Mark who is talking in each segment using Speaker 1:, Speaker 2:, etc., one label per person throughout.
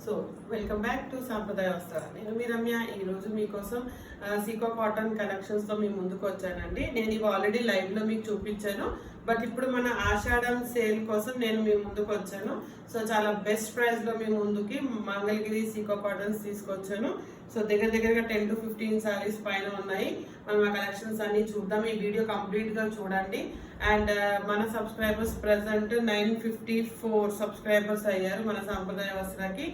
Speaker 1: So welcome back to సాంప్రదాయ వస్త్రాలు. నేను మీ రమ్య. ఈరోజు మీకోసం సీకో కాటన్ కలెక్షన్స్తో మీ ముందుకు వచ్చానండి. నేను ఇవి ఆల్రెడీ లైవ్లో మీకు చూపించాను, బట్ ఇప్పుడు మన ఆషాఢం సేల్ కోసం నేను మీ ముందుకు వచ్చాను. సో చాలా బెస్ట్ ప్రైస్లో మీ ముందుకి మంగళగిరి సీకో కాటన్స్ తీసుకొచ్చాను. సో దగ్గరగా 10 to 15 సారీస్ పైన ఉన్నాయి. మనం ఆ కలెక్షన్స్ అన్ని చూద్దాం. ఈ వీడియో కంప్లీట్గా చూడండి. అండ్ మన సబ్స్క్రైబర్స్ ప్రజెంట్ 954 సబ్స్క్రైబర్స్ అయ్యారు మన సాంప్రదాయ వస్త్రాకి.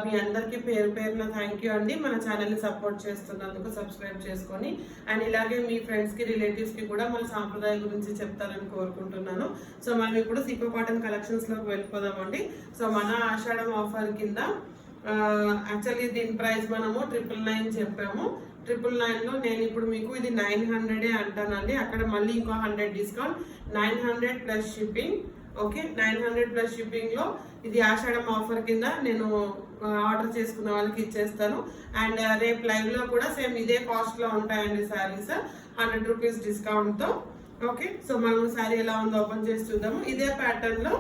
Speaker 1: మీ అందరికీ పేరు పేరున థ్యాంక్ యూ అండి. మన ఛానల్ని సపోర్ట్ చేస్తున్నందుకు సబ్స్క్రైబ్ చేసుకొని అండ్ ఇలాగే మీ ఫ్రెండ్స్కి రిలేటివ్స్కి కూడా మన సాంప్రదాయ గురించి చెప్తారని కోరుకుంటున్నాను. సో మనం ఇప్పుడు సీకో కాటన్ కలెక్షన్స్లోకి వెళ్ళిపోదామండి. సో మన ఆషాఢం ఆఫర్ కింద యాక్చువల్లీ దీని ప్రైస్ మనము 999 చెప్పాము. 999లో నేను ఇప్పుడు మీకు ఇది 900 అంటానండి. అక్కడ మళ్ళీ ఇంకో 100 discount, 900 plus shipping. Okay, 900 plus షిప్పింగ్లో ఇది ఆషాఢం ఆఫర్ కింద నేను ఆర్డర్ చేసుకున్న వాళ్ళకి ఇచ్చేస్తాను. అండ్ రేపు లైవ్లో కూడా సేమ్ ఇదే కాస్ట్లో ఉంటాయండి శారీస్, 100 రూపీస్ డిస్కౌంట్తో. ఓకే, సో మనం శారీ ఎలా ఉందో ఓపెన్ చేసి చూద్దాము. ఇదే ప్యాటర్న్లో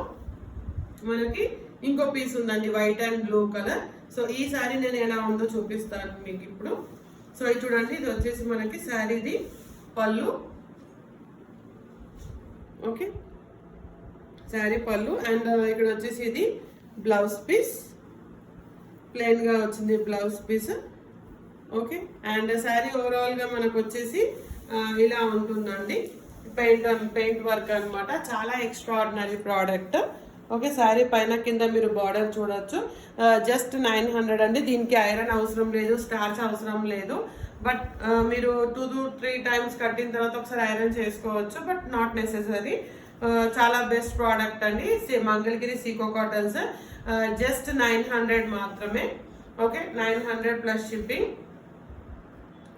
Speaker 1: మనకి ఇంకో పీస్ ఉందండి, white and blue colour. So ఈ శారీ నేను ఎలా ఉందో చూపిస్తాను మీకు ఇప్పుడు. సో ఇది చూడండి, ఇది వచ్చేసి మనకి శారీది పళ్ళు. ఓకే, శారీ పళ్ళు. అండ్ ఇక్కడ వచ్చేసి ఇది బ్లౌజ్ పీస్, ప్లెయిన్ గా వచ్చింది blouse piece. Okay, and sari overall గా మనకు వచ్చేసి ఇలా ఉంటుందండి. పెయింట్ వర్క్ అన్నమాట. చాలా ఎక్స్ట్రాడినరీ ప్రోడక్ట్. ఓకే, శారీ పైన కింద మీరు బార్డర్ చూడొచ్చు. జస్ట్ 900 అండి. దీనికి ఐరన్ అవసరం లేదు, స్టార్చ్ అవసరం లేదు. బట్ మీరు 2 to 3 టైమ్స్ కట్టిన తర్వాత ఒకసారి ఐరన్ చేసుకోవచ్చు, బట్ నాట్ నెసెసరీ. చాలా బెస్ట్ ప్రోడక్ట్ అండి. మంగళగిరి సీకో కాటన్స్ జస్ట్ 900 మాత్రమే. Okay, 900 plus shipping.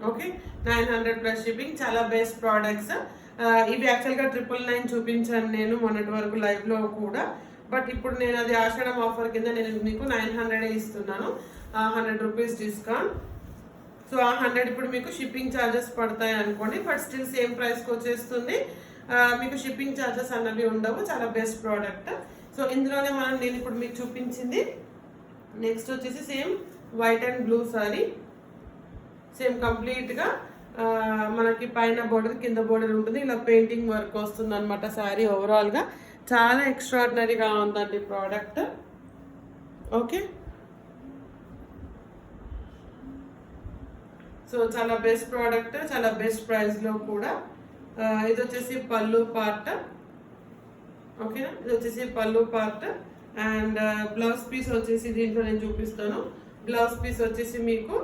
Speaker 1: Okay, 900 plus shipping. చాలా బెస్ట్ ప్రోడక్ట్స్ ఇవి. యాక్చువల్గా 999 చూపించాను నేను మొన్నటి వరకు లైవ్లో కూడా, బట్ ఇప్పుడు నేను అది ఆషాఢం ఆఫర్ కింద నేను మీకు 900 ఇస్తున్నాను, 100 రూపీస్ డిస్కౌంట్. సో ఆ 100 ఇప్పుడు మీకు షిప్పింగ్ ఛార్జెస్ పడతాయి అనుకోండి, బట్ స్టిల్ సేమ్ ప్రైస్కి వచ్చేస్తుంది. మీకు షిప్పింగ్ ఛార్జెస్ అన్నవి ఉండవు. చాలా బెస్ట్ ప్రోడక్ట్. సో ఇందులోనే నేను ఇప్పుడు మీకు చూపించింది నెక్స్ట్ వచ్చేసి same white and blue sorry. Same కంప్లీట్గా మనకి పైన బోర్డర్ కింద బోర్డర్ ఉంటుంది. ఇలా పెయింటింగ్ వర్క్ వస్తుంది అనమాట శారీ ఓవరాల్గా. చాలా ఎక్స్ట్రాడినరీగా ఉందండి ప్రోడక్ట్. ఓకే, సో చాలా బెస్ట్ ప్రోడక్ట్, చాలా బెస్ట్ ప్రైస్లో కూడా. ఇది వచ్చేసి పళ్ళు పార్ట్. ఓకేనా, ఇది వచ్చేసి పళ్ళు పార్ట్. అండ్ బ్లౌజ్ పీస్ వచ్చేసి దీంట్లో నేను చూపిస్తాను. బ్లౌజ్ పీస్ వచ్చేసి మీకు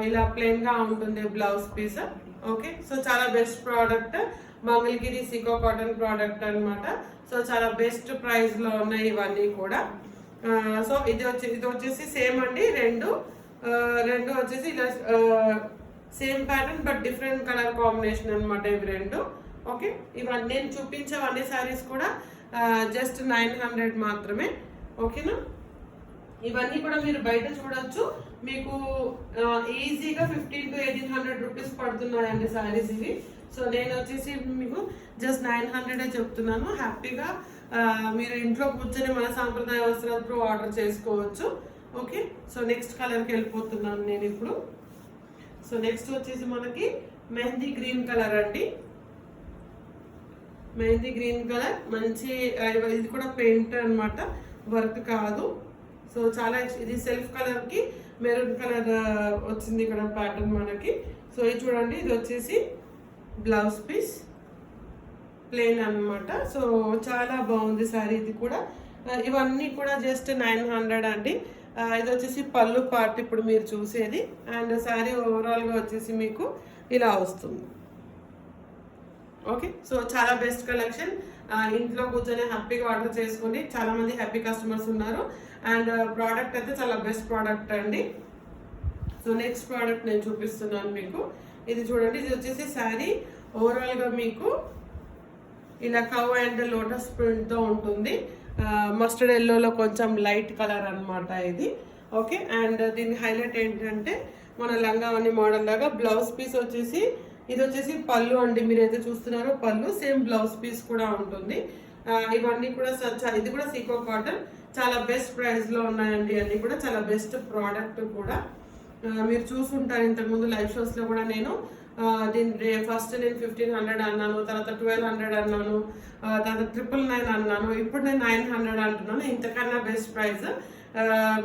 Speaker 1: ఇలా ప్లెయిన్గా ఉంటుంది బ్లౌజ్ పీస్. ఓకే, సో చాలా best product, Mangalagiri sico cotton product అనమాట. సో చాలా బెస్ట్ ప్రైస్లో ఉన్నాయి ఇవన్నీ కూడా. సో ఇది వచ్చేసి సేమ్ అండి. రెండు వచ్చేసి ఇలా same pattern but different colour combination అనమాట ఇవి రెండు. ఓకే, ఇవన్నీ నేను చూపించేవన్నీ శారీస్ కూడా జస్ట్ 900 మాత్రమే. ఓకేనా, ఇవన్నీ కూడా మీరు బయట చూడొచ్చు. మీకు ఈజీగా 1500 to 1800 రూపీస్ పడుతున్నాయండి శారీస్ ఇవి. సో నేను వచ్చేసి మీకు జస్ట్ 900 చెప్తున్నాను. హ్యాపీగా మీరు ఇంట్లో కూర్చొని మన సాంప్రదాయ వస్త్రాలు ఆర్డర్ చేసుకోవచ్చు. ఓకే, సో నెక్స్ట్ కలర్కి వెళ్ళిపోతున్నాను నేను ఇప్పుడు. సో నెక్స్ట్ వచ్చేసి మనకి మెహందీ గ్రీన్ కలర్ అండి. మెహందీ గ్రీన్ కలర్ మంచి, ఇది కూడా పెయింట్ అనమాట, వర్క్ కాదు. సో చాలా ఇది సెల్ఫ్ కలర్కి మెరూన్ కలర్ వచ్చింది ఇక్కడ ప్యాటర్న్ మనకి. సో ఇది చూడండి, ఇది వచ్చేసి బ్లౌజ్ పీస్ ప్లెయిన్ అనమాట. సో చాలా బాగుంది సారీ ఇది కూడా. ఇవన్నీ కూడా జస్ట్ 900 అండి. ఇది వచ్చేసి పళ్ళు పార్ట్ ఇప్పుడు మీరు చూసేది. అండ్ శారీ ఓవరాల్గా వచ్చేసి మీకు ఇలా వస్తుంది. ఓకే, సో చాలా బెస్ట్ కలెక్షన్. ఇంట్లో కూర్చొని హ్యాపీగా ఆర్డర్ చేసుకోండి. చాలా మంది హ్యాపీ కస్టమర్స్ ఉన్నారు. అండ్ ప్రోడక్ట్ అయితే చాలా బెస్ట్ ప్రోడక్ట్ అండి. సో నెక్స్ట్ ప్రోడక్ట్ నేను చూపిస్తున్నాను మీకు. ఇది చూడండి, ఇది వచ్చేసి శారీ ఓవరాల్గా మీకు ఇలా కవ్ అండ్ లోటస్ ప్రింట్తో ఉంటుంది. మస్టర్డ్ ఎల్లోలో కొంచెం లైట్ కలర్ అనమాట ఇది. ఓకే, అండ్ దీని హైలైట్ ఏంటంటే మన లంగావని మోడల్ లాగా బ్లౌజ్ పీస్ వచ్చేసి ఇది వచ్చేసి పళ్ళు అండి. మీరైతే చూస్తున్నారో పళ్ళు సేమ్ బ్లౌజ్ పీస్ కూడా ఉంటుంది. ఇవన్నీ కూడా ఇది కూడా సీకో కాటన్. చాలా బెస్ట్ ప్రైస్లో ఉన్నాయండి. అన్నీ కూడా చాలా బెస్ట్ ప్రోడక్ట్ కూడా. మీరు చూసుంటారు ఇంతకుముందు లైవ్ షోస్లో కూడా నేను దీని ఫస్ట్ నేను 1500 అన్నాను, తర్వాత 1200 అన్నాను, తర్వాత 999 అన్నాను, ఇప్పుడు నేను 900 అంటున్నాను. ఇంతకన్నా బెస్ట్ ప్రైస్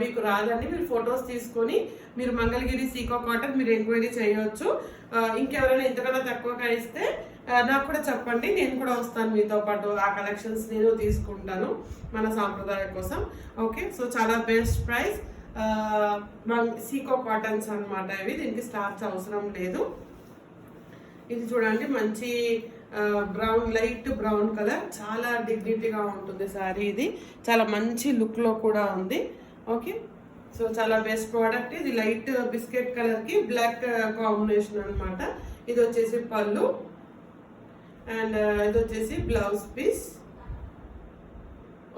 Speaker 1: మీకు రాదండి. మీరు ఫొటోస్ తీసుకొని మీరు మంగళగిరి సీకో కాటన్ మీరు ఎంక్వైరీ చేయవచ్చు. ఇంకెవరైనా ఇంతకన్నా తక్కువగా ఇస్తే నాకు కూడా చెప్పండి, నేను కూడా వస్తాను మీతో పాటు. ఆ కలెక్షన్స్ నేను తీసుకుంటాను మన సాంప్రదాయ కోసం. ఓకే, సో చాలా బెస్ట్ ప్రైస్ సీకో కాటన్స్ అనమాట ఇవి. దీనికి స్టార్చ్ అవసరం లేదు. ఇది చూడండి మంచి బ్రౌన్, లైట్ బ్రౌన్ కలర్, చాలా డిగ్నిటీగా ఉంటుంది శారీ. ఇది చాలా మంచి లుక్లో కూడా ఉంది. ఓకే, సో చాలా బెస్ట్ ప్రోడక్ట్. ఇది లైట్ బిస్కెట్ కలర్కి బ్లాక్ కాంబినేషన్ అనమాట. ఇది వచ్చేసి పళ్ళు అండ్ ఇది వచ్చేసి బ్లౌజ్ పీస్.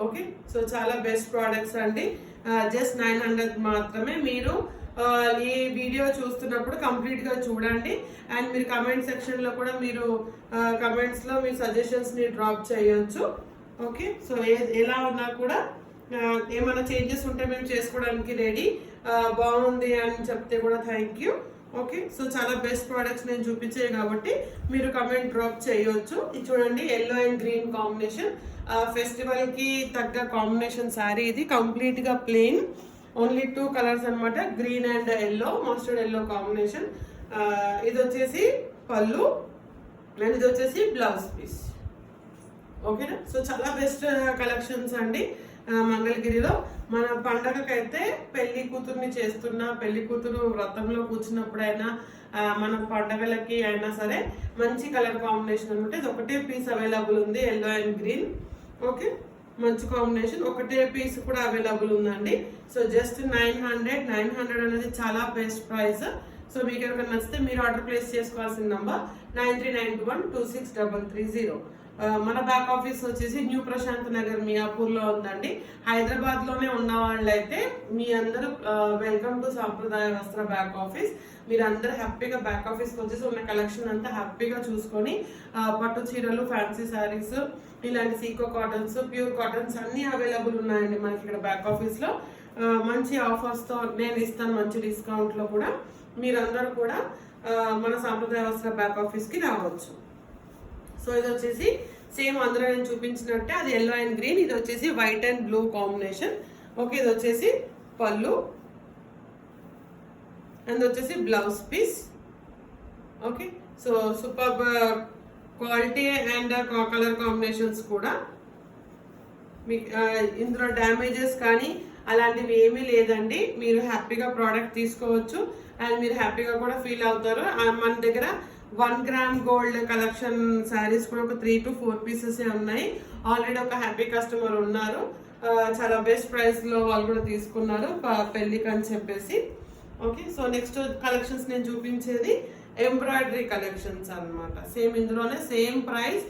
Speaker 1: ఓకే, సో చాలా బెస్ట్ ప్రోడక్ట్స్ అండి. జస్ట్ 900 మాత్రమే. మీరు ఈ వీడియో చూస్తున్నప్పుడు కంప్లీట్గా చూడండి. అండ్ మీరు కమెంట్ సెక్షన్లో కూడా మీరు కమెంట్స్లో మీ సజెషన్స్ని డ్రాప్ చేయొచ్చు. ఓకే, సో ఎలా ఉన్నా కూడా ఏమైనా చేంజెస్ ఉంటే మేము చేసుకోవడానికి రెడీ. బాగుంది అని చెప్తే కూడా థ్యాంక్ యూ. ఓకే, సో చాలా బెస్ట్ ప్రోడక్ట్స్ నేను చూపించాయి కాబట్టి మీరు కమెంట్ డ్రాప్ చేయొచ్చు. ఇది చూడండి ఎల్లో అండ్ గ్రీన్ కాంబినేషన్. ఫెస్టివల్కి తగ్గ కాంబినేషన్ శారీ ఇది. కంప్లీట్గా ప్లెయిన్, ఓన్లీ 2 కలర్స్ అనమాట, green and yellow, mustard yellow combination. ఇది వచ్చేసి పళ్ళు అండ్ ఇది వచ్చేసి బ్లౌజ్ పీస్. ఓకేనా, సో చాలా బెస్ట్ కలెక్షన్స్ అండి మంగళగిరిలో. మన పండగకైతే పెళ్లి కూతుర్ని చేస్తున్నా, పెళ్లి కూతురు వ్రతంలో కూర్చున్నప్పుడైనా, మన పండగలకి అయినా సరే మంచి కలర్ కాంబినేషన్ అనమాట. ఇది ఒకటే పీస్ అవైలబుల్ ఉంది, ఎల్లో అండ్ గ్రీన్. ఓకే, మంచి కాంబినేషన్, ఒకటే పీస్ కూడా అవైలబుల్ ఉందండి. సో జస్ట్ 900 అనేది చాలా బెస్ట్ ప్రైస్. సో మీకు ఎవరికైనా నచ్చితే మీరు ఆర్డర్ ప్లేస్ చేసుకోవాల్సిన నంబర్ 9391263330. మన బ్యాక్ ఆఫీస్ వచ్చేసి న్యూ ప్రశాంత్ నగర్ మియాపూర్లో ఉందండి. హైదరాబాద్లోనే ఉన్న వాళ్ళైతే మీ అందరూ వెల్కమ్ టు సాంప్రదాయ వస్త్ర బ్యాక్ ఆఫీస్. మీరు అందరూ హ్యాపీగా బ్యాక్ ఆఫీస్కి వచ్చేసి ఉన్న కలెక్షన్ అంతా హ్యాపీగా చూసుకొని పట్టు చీరలు, ఫ్యాన్సీ శారీస్, ఇలాంటి సీకో కాటన్స్, ప్యూర్ కాటన్స్ అన్నీ అవైలబుల్ ఉన్నాయండి మనకి ఇక్కడ బ్యాక్ ఆఫీస్లో. మంచి ఆఫర్స్తో నేను ఇస్తాను, మంచి డిస్కౌంట్లో కూడా. మీరందరూ కూడా మన సాంప్రదాయ వస్త్ర బ్యాక్ ఆఫీస్కి రావచ్చు. సో ఇది వచ్చేసి సేమ్ అందులో నేను చూపించినట్టే, అది ఎల్లో అండ్ గ్రీన్. ఇది వచ్చేసి white and blue combination. Okay, ఇది వచ్చేసి పళ్ళు అండ్ వచ్చేసి blouse piece. Okay, so super quality and colour combinations కూడా. మీకు ఇందులో డ్యామేజెస్ కానీ అలాంటివి ఏమీ లేదండి. మీరు హ్యాపీగా ప్రోడక్ట్ తీసుకోవచ్చు అండ్ మీరు హ్యాపీగా కూడా ఫీల్ అవుతారు. మన దగ్గర 1 గ్రామ్ గోల్డ్ కలెక్షన్ శారీస్ కూడా ఒక 3 to 4 పీసెస్ ఉన్నాయి. ఆల్రెడీ ఒక హ్యాపీ కస్టమర్ ఉన్నారు, చాలా బెస్ట్ ప్రైస్లో వాళ్ళు కూడా తీసుకున్నారు పెళ్ళికి అని చెప్పేసి. ఓకే, సో నెక్స్ట్ కలెక్షన్స్ నేను చూపించేది ఎంబ్రాయిడరీ కలెక్షన్స్ అనమాట. సేమ్ ఇందులోనే same price,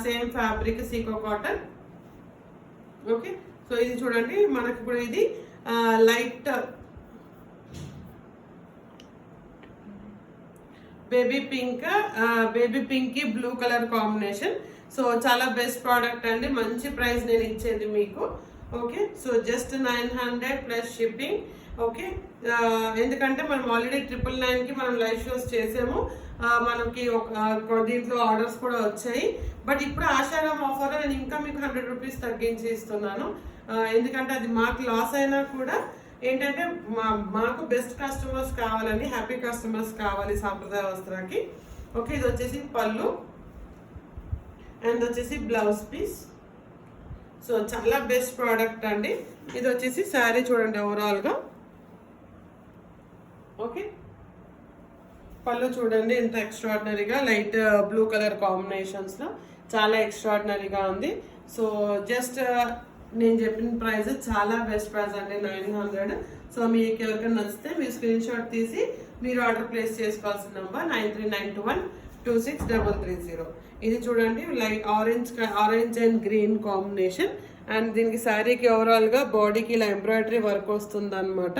Speaker 1: same fabric, sico cotton. Okay, so ఇది చూడండి మనకి కూడా ఇది లైట్ బేబీ పింక్ కి బ్లూ కలర్ కాంబినేషన్. సో చాలా బెస్ట్ ప్రోడక్ట్ అండి, మంచి ప్రైస్ నేను ఇచ్చేది మీకు. Okay, so just 900 plus shipping. Okay, ఎందుకంటే మనం ఆల్రెడీ 999కి మనం లైవ్ షోస్ చేసాము, మనకి దీంట్లో ఆర్డర్స్ కూడా వచ్చాయి. బట్ ఇప్పుడు ఆషాఢం ఆఫర్ నేను ఇంకా మీకు 100 రూపీస్ తగ్గించి ఇస్తున్నాను. ఎందుకంటే అది మాకు లాస్ అయినా కూడా ఏంటంటే మాకు బెస్ట్ కస్టమర్స్ కావాలండి, హ్యాపీ కస్టమర్స్ కావాలి సాంప్రదాయ వస్త్రానికి. ఓకే, ఇది వచ్చేసి పళ్ళు అండ్ వచ్చేసి బ్లౌజ్ పీస్. సో చాలా బెస్ట్ ప్రోడక్ట్ అండి. ఇది వచ్చేసి శారీ చూడండి ఓవరాల్గా. ఓకే, పళ్ళు చూడండి ఎంత ఎక్స్ట్రాడినరీగా లైట్ బ్లూ కలర్ కాంబినేషన్స్లో చాలా ఎక్స్ట్రాడినరీగా ఉంది. సో జస్ట్ నేను చెప్పిన ప్రైస్ చాలా బెస్ట్ ప్రైస్ అండి, 900. సో మీకు ఎవరికైనా నచ్చితే మీరు స్క్రీన్ షాట్ తీసి మీరు ఆర్డర్ ప్లేస్ చేసుకోవాల్సిన నెంబర్ 9391263330. ఇది చూడండి light orange and green combination. And దీనికి శారీకి ఓవరాల్గా బాడీకి ఇలా ఎంబ్రాయిడరీ వర్క్ వస్తుంది అనమాట.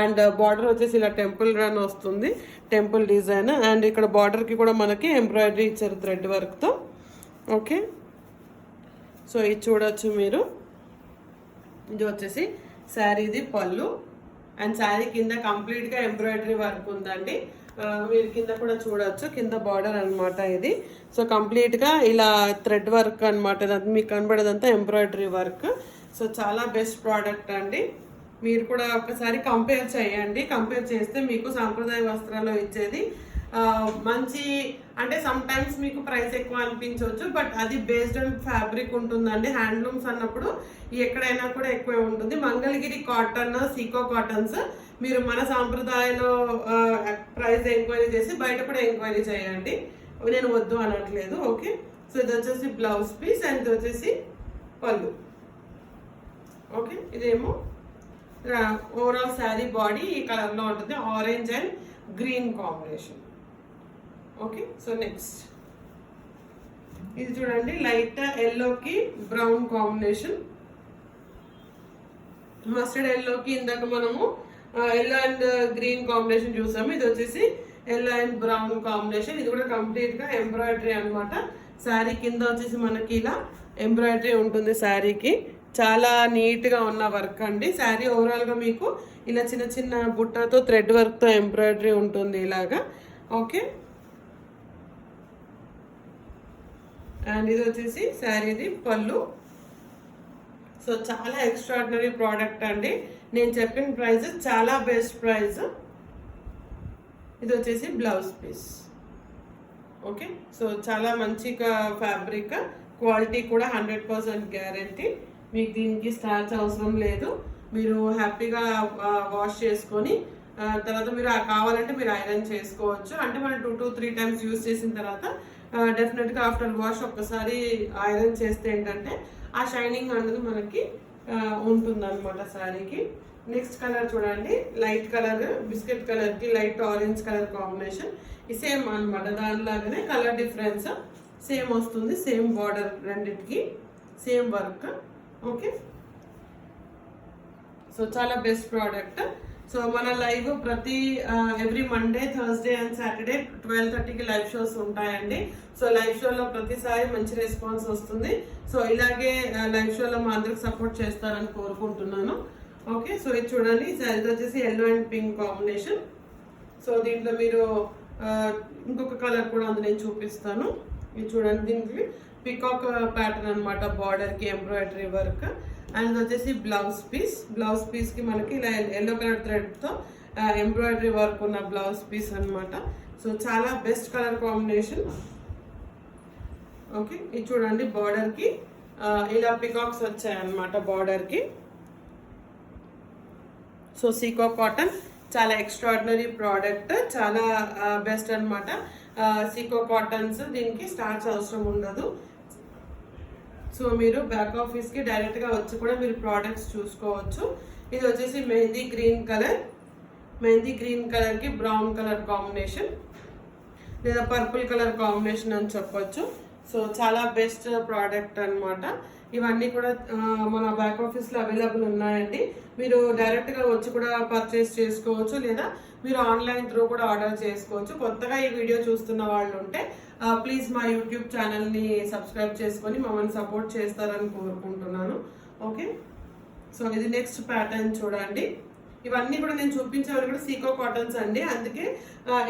Speaker 1: అండ్ బార్డర్ వచ్చేసి ఇలా టెంపుల్ రన్ వస్తుంది, టెంపుల్ డిజైన్. అండ్ ఇక్కడ బార్డర్కి కూడా మనకి ఎంబ్రాయిడరీ ఇచ్చారు థ్రెడ్ వర్క్తో. ఓకే, సో ఇది చూడొచ్చు మీరు. ఇది వచ్చేసి శారీది పళ్ళు అండ్ శారీ కింద కంప్లీట్గా ఎంబ్రాయిడరీ వర్క్ ఉందండి. మీరు కింద కూడా చూడొచ్చు, కింద బార్డర్ అనమాట ఇది. సో కంప్లీట్గా ఇలా థ్రెడ్ వర్క్ అనమాట, మీకు కనబడేదంతా ఎంబ్రాయిడరీ వర్క్. సో చాలా బెస్ట్ ప్రోడక్ట్ అండి. మీరు కూడా ఒకసారి కంపేర్ చేయండి. కంపేర్ చేస్తే మీకు సాంప్రదాయ వస్త్రాల్లో ఇచ్చేది మంచి, అంటే సమ్ టైమ్స్ మీకు ప్రైస్ ఎక్కువ అనిపించవచ్చు, బట్ అది బేస్డ్ ఆన్ ఫ్యాబ్రిక్ ఉంటుందండి. హ్యాండ్లూమ్స్ అన్నప్పుడు ఎక్కడైనా కూడా ఎక్కువే ఉంటుంది. మంగళగిరి కాటన్, సీకో కాటన్స్ మీరు మన సాంప్రదాయంలో ప్రైస్ ఎంక్వైరీ చేసి బయట కూడా ఎంక్వైరీ చేయండి, నేను వద్దు అనట్లేదు. ఓకే, సో ఇది వచ్చేసి బ్లౌజ్ పీస్ అండ్ ఇది వచ్చేసి పళ్ళు. ఓకే, ఇదేమో ఓవరాల్ శారీ బాడీ ఈ కలర్లో ఉంటుంది, orange and green combination. Okay, so next ఇది చూడండి, లైట్ ఎల్లోకి బ్రౌన్ కాంబినేషన్. మస్టర్డ్ ఎల్లోకి ఇందాక మనము ఎల్లో అండ్ గ్రీన్ కాంబినేషన్ చూసాము. ఇది వచ్చేసి ఎల్లో అండ్ బ్రౌన్ కాంబినేషన్. ఇది కూడా కంప్లీట్గా ఎంబ్రాయిడరీ అనమాట. శారీ కింద వచ్చేసి మనకి ఇలా ఎంబ్రాయిడరీ ఉంటుంది శారీకి. చాలా నీట్గా ఉన్న వర్క్ అండి. శారీ ఓవరాల్గా మీకు ఇలా చిన్న చిన్న బుట్టతో థ్రెడ్ వర్క్తో ఎంబ్రాయిడరీ ఉంటుంది ఇలాగా. ఓకే, అండ్ ఇది వచ్చేసి శారీది పళ్ళు. సో చాలా ఎక్స్ట్రాడినరీ ప్రోడక్ట్ అండి. నేను చెప్పిన ప్రైస్ చాలా బెస్ట్ ప్రైస్. ఇది వచ్చేసి బ్లౌజ్ పీస్. ఓకే, సో చాలా మంచిగా ఫ్యాబ్రిక్, క్వాలిటీ కూడా 100% గ్యారంటీ. మీకు దీనికి స్టార్చ్ అవసరం లేదు. మీరు హ్యాపీగా వాష్ చేసుకొని తర్వాత మీరు కావాలంటే మీరు ఐరన్ చేసుకోవచ్చు. అంటే మనం 2 to 3 times యూజ్ చేసిన తర్వాత డెఫినెట్గా ఆఫ్టర్ వాష్ ఒక్కసారి ఐరన్ చేస్తే ఏంటంటే ఆ షైనింగ్ అనేది మనకి ఉంటుందన్నమాట శారీకి. నెక్స్ట్ కలర్ చూడండి, లైట్ కలర్ బిస్కెట్ కలర్కి లైట్ ఆరెంజ్ కలర్ కాంబినేషన్. ఈ సేమ్ అనమాట, దానిలాగానే కలర్ డిఫరెన్స్ సేమ్ వస్తుంది. సేమ్ బార్డర్, రెండింటికి సేమ్ వర్క్. ఓకే, సో చాలా బెస్ట్ ప్రోడక్ట్. సో మన లైవ్ ప్రతి every Monday, Thursday and Saturday 12:30కి లైవ్ షోస్ ఉంటాయండి. సో లైవ్ షోలో ప్రతిసారి మంచి రెస్పాన్స్ వస్తుంది. సో ఇలాగే లైవ్ షోలో మా అందరికి సపోర్ట్ చేస్తారని కోరుకుంటున్నాను. ఓకే, సో ఇది చూడండి, ఇది వచ్చేసి yellow and pink combination. So దీంట్లో మీరు ఇంకొక కలర్ కూడా ఉంది, నేను చూపిస్తాను. ఇది చూడండి, దీనికి పికాక్ ప్యాటర్న్ అనమాట, బార్డర్కి ఎంబ్రాయిడరీ వర్క్. అండ్ ఇది వచ్చేసి బ్లౌజ్ పీస్. బ్లౌజ్ పీస్కి మనకి ఇలా ఎల్లో కలర్ థ్రెడ్తో ఎంబ్రాయిడరీ వర్క్ ఉన్న బ్లౌజ్ పీస్ అనమాట. సో చాలా బెస్ట్ కలర్ కాంబినేషన్. ఓకే, ఇది చూడండి, బార్డర్కి ఇలా పికాక్స్ వచ్చాయన్నమాట బార్డర్కి. సో సీకో కాటన్ చాలా ఎక్స్ట్రాడినరీ ప్రోడక్ట్, చాలా బెస్ట్ అనమాట. సీకో కాటన్స్ దీనికి స్టార్చ్ అవసరం ఉండదు. సో మీరు బ్యాక్ ఆఫీస్కి డైరెక్ట్గా వచ్చి కూడా మీరు ప్రోడక్ట్స్ చూసుకోవచ్చు. ఇది వచ్చేసి mehndi green colour, mehndi green కలర్కి బ్రౌన్ కలర్ కాంబినేషన్ లేదా పర్పుల్ కలర్ కాంబినేషన్ అని చెప్పొచ్చు. సో చాలా బెస్ట్ ప్రోడక్ట్ అనమాట. ఇవన్నీ కూడా మన బ్యాక్ ఆఫీస్లో అవైలబుల్ ఉన్నాయండి. మీరు డైరెక్ట్గా వచ్చి కూడా పర్చేస్ చేసుకోవచ్చు, లేదా మీరు ఆన్లైన్ త్రూ కూడా ఆర్డర్ చేసుకోవచ్చు. కొత్తగా ఈ వీడియో చూస్తున్న వాళ్ళు ఉంటే ప్లీజ్ మా యూట్యూబ్ ఛానల్ని సబ్స్క్రైబ్ చేసుకొని మమ్మల్ని సపోర్ట్ చేస్తారని కోరుకుంటున్నాను. ఓకే, సో ఇది నెక్స్ట్ ప్యాటర్న్ చూడండి. ఇవన్నీ కూడా నేను చూపించేవాళ్ళు కూడా సీకో కాటన్స్ అండి, అందుకే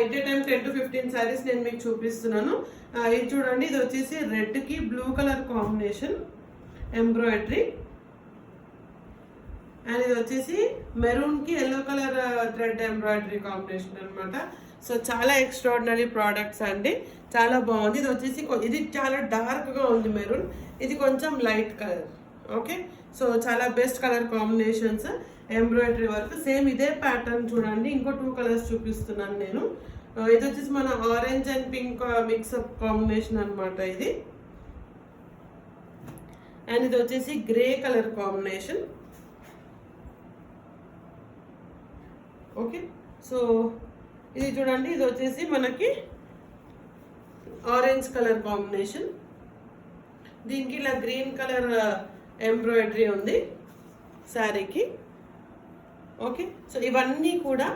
Speaker 1: at a time 10 to 15 saris నేను మీకు చూపిస్తున్నాను. ఇది చూడండి, ఇది వచ్చేసి రెడ్కి blue colour combination embroidery. And ఇది వచ్చేసి మెరూన్కి yellow colour thread embroidery combination అనమాట. సో చాలా ఎక్స్ట్రాడినరీ ప్రోడక్ట్స్ అండి, చాలా బాగుంది. ఇది వచ్చేసి ఇది చాలా డార్క్గా ఉంది మెరూన్, ఇది కొంచెం లైట్ కలర్. ఓకే, సో చాలా best colour combinations, embroidery work. Same ఇదే ప్యాటర్న్ చూడండి, ఇంకో 2 కలర్స్ చూపిస్తున్నాను నేను. ఇది వచ్చేసి మన orange and pink mix up combination అనమాట ఇది. అండ్ ఇది వచ్చేసి grey colour combination. Okay, so ఇది చూడండి, ఇది వచ్చేసి మనకి ఆరెంజ్ కలర్ కాంబినేషన్, దీనికి ఇలా గ్రీన్ కలర్ ఎంబ్రాయిడరీ ఉంది శారీకి. ఓకే, సో ఇవన్నీ కూడా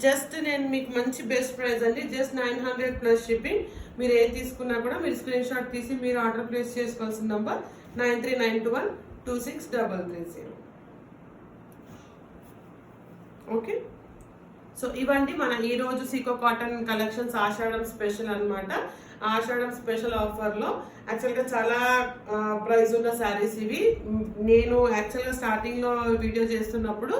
Speaker 1: జస్ట్ నేను మీకు మంచి బెస్ట్ ప్రైస్ అండి, జస్ట్ 900 ప్లస్ షిప్పింగ్. మీరు ఏది తీసుకున్నా కూడా మీరు స్క్రీన్ షాట్ తీసి మీరు ఆర్డర్ ప్లేస్ చేసుకోవాల్సిన నంబర్ 9392126330. ఓకే, సో ఇవండి మన ఈ రోజు సీకో కాటన్ కలెక్షన్స్ ఆషాఢం స్పెషల్ అన్నమాట. ఆషాఢం స్పెషల్ ఆఫర్లో యాక్చువల్గా చాలా ప్రైస్ ఉన్న శారీస్ ఇవి. నేను యాక్చువల్గా స్టార్టింగ్లో వీడియో చేస్తున్నప్పుడు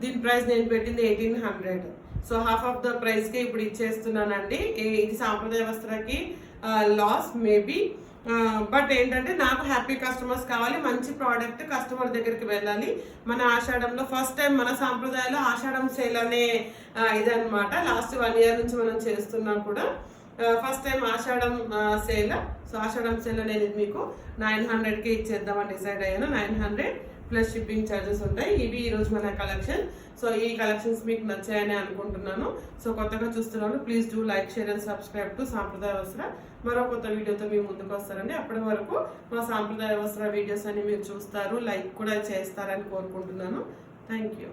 Speaker 1: దీని ప్రైస్ నేను పెట్టింది 1800. సో హాఫ్ ఆఫ్ ద ప్రైస్కే ఇప్పుడు ఇచ్చేస్తున్నానండి. ఇది సాంప్రదాయ వస్త్రకి లాస్ మేబీ, బట్ ఏంటంటే నాకు హ్యాపీ కస్టమర్స్ కావాలి, మంచి ప్రోడక్ట్ కస్టమర్ దగ్గరికి వెళ్ళాలి. మన ఆషాఢంలో ఫస్ట్ టైం మన సాంప్రదాయంలో ఆషాఢం సేల్ అనే ఇదనమాట. లాస్ట్ 1 year నుంచి మనం చేస్తున్నాం కూడా. ఫస్ట్ టైం ఆషాఢం సేల్. సో ఆషాఢం సేల్ అనేది మీకు 900కి ఇచ్చేద్దామని డిసైడ్ అయ్యాను. 900 ప్లస్ షిప్పింగ్ ఛార్జెస్ ఉంటాయి. ఇవి ఈరోజు మన కలెక్షన్. సో ఈ కలెక్షన్స్ మీకు నచ్చాయని అనుకుంటున్నాను. సో కొత్తగా చూస్తున్నాను, please do like, share and subscribe to సాంప్రదాయ వస్త్ర. మరో కొత్త వీడియోతో మీ ముందుకు వస్తారండి. అప్పటి వరకు మా సాంప్రదాయ వస్త్ర వీడియోస్ అన్ని మీరు చూస్తారు, లైక్ కూడా చేస్తారని కోరుకుంటున్నాను. Thank you.